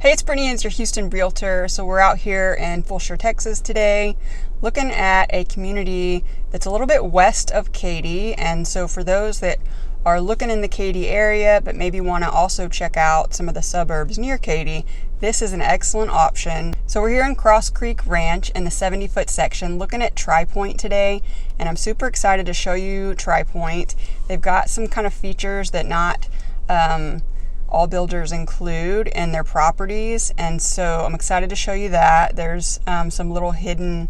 Hey, it's Brittany Inns, your Houston realtor. So we're out here in Fulshear, Texas today, looking at a community that's a little bit west of Katy. And so for those that are looking in the Katy area, but maybe want to also check out some of the suburbs near Katy, this is an excellent option. So we're here in Cross Creek Ranch in the 70-foot section, looking at TriPoint today. And I'm super excited to show you TriPoint. They've got some kind of features that not all builders include in their properties, and so I'm excited to show you that. There's some little hidden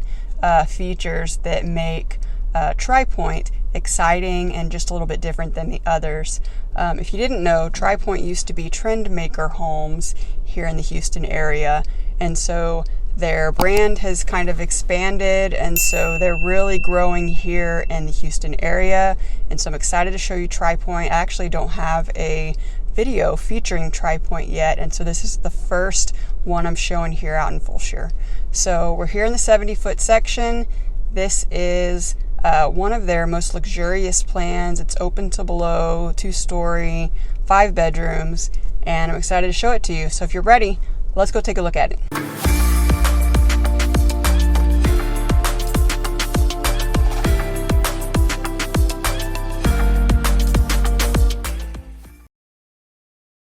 features that make TriPoint exciting and just a little bit different than the others. If you didn't know, TriPoint used to be Trendmaker Homes here in the Houston area, and so their brand has kind of expanded, and so they're really growing here in the Houston area. And so I'm excited to show you TriPoint. I actually don't have a video featuring TriPoint yet, and so this is the first one I'm showing here out in Fulshear. So we're here in the 70-foot section. This is one of their most luxurious plans. It's open to below, 2-story, 5 bedrooms, and I'm excited to show it to you. So if you're ready, let's go take a look at it.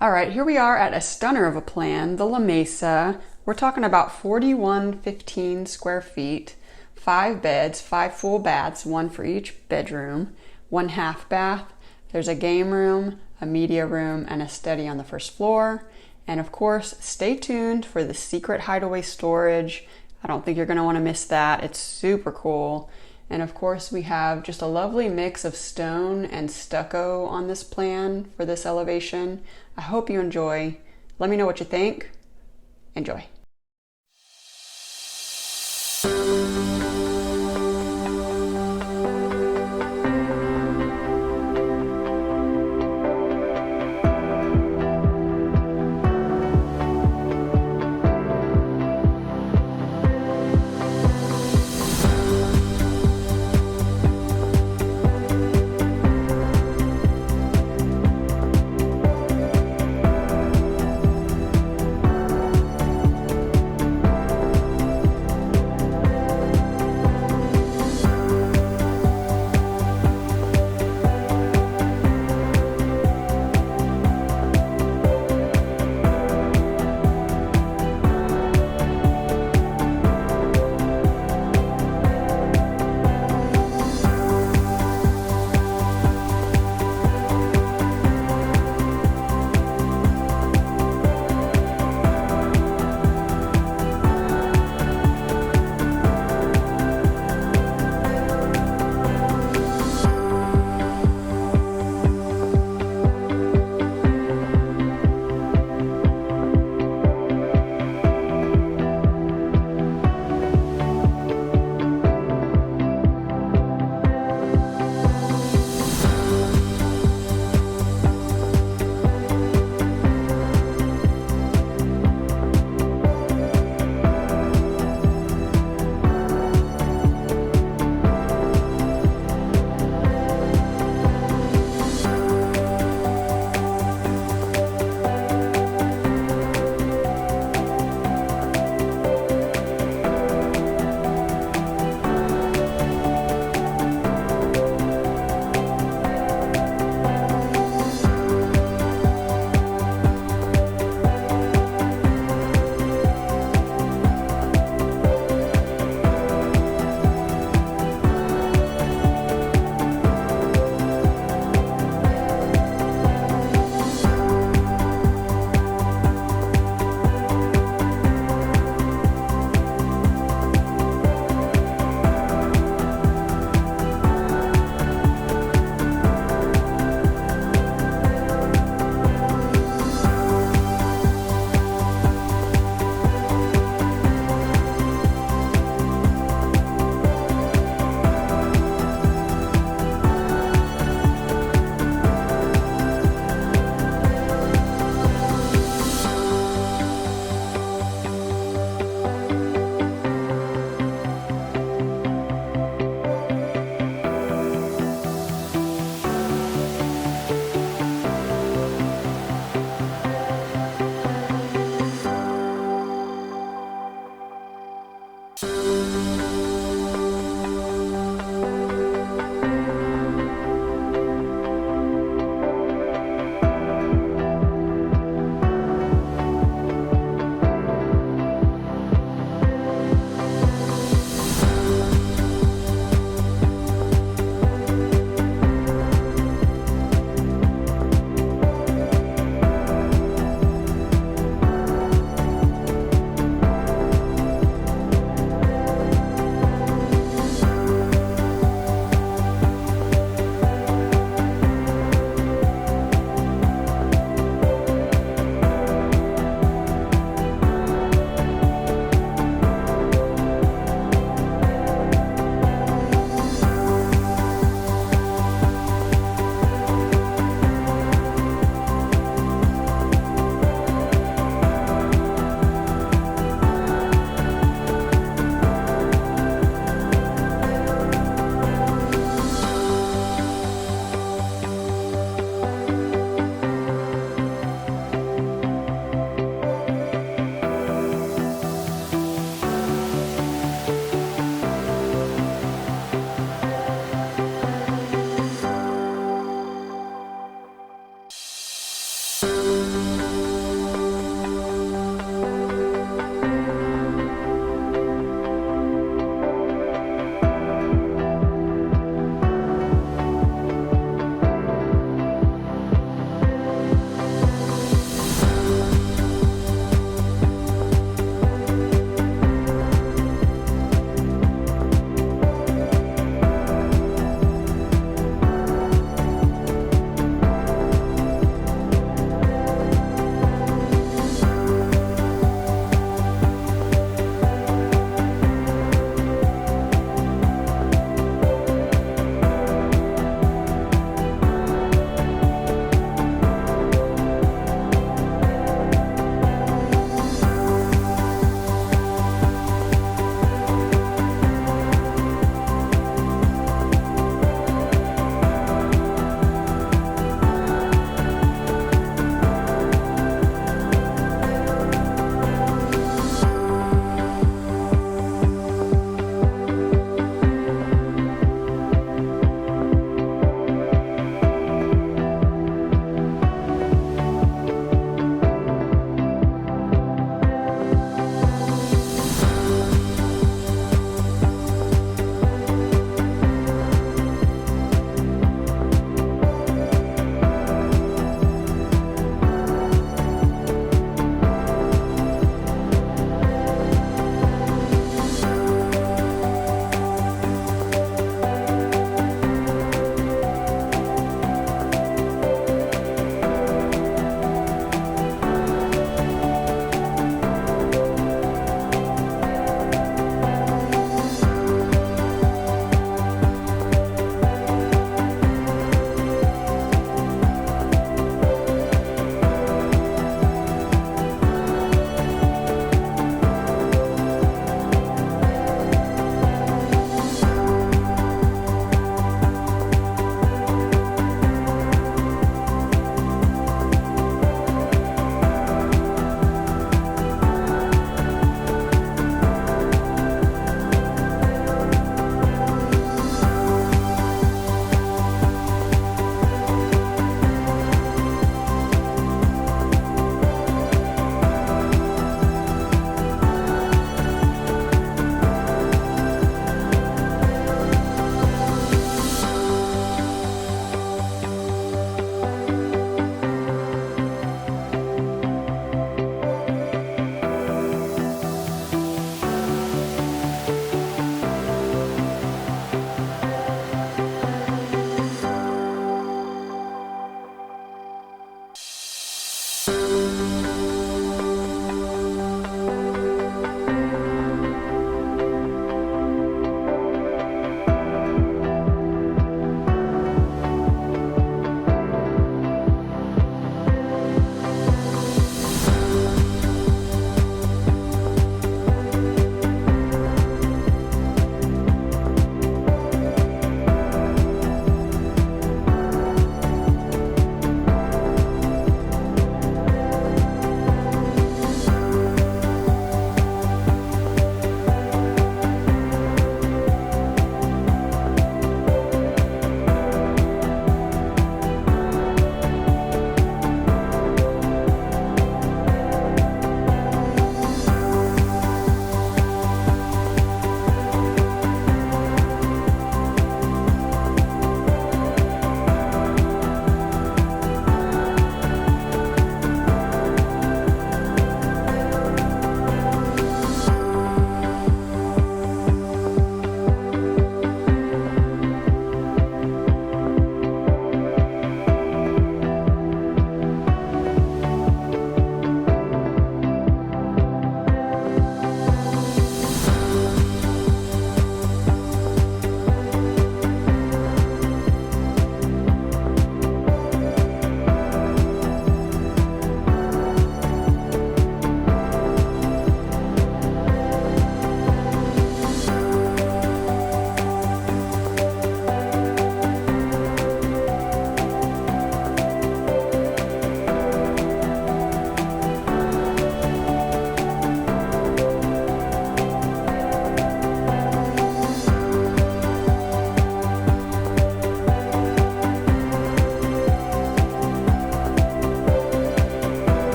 All right, here we are at a stunner of a plan, the Lamesa. We're talking about 4115 square feet, 5 beds, 5 full baths, 1 for each bedroom, 1 half bath. There's a game room, a media room, and a study on the first floor. And of course, stay tuned for the secret hideaway storage. I don't think you're gonna wanna miss that. It's super cool. And of course, we have just a lovely mix of stone and stucco on this plan for this elevation. I hope you enjoy. Let me know what you think. Enjoy.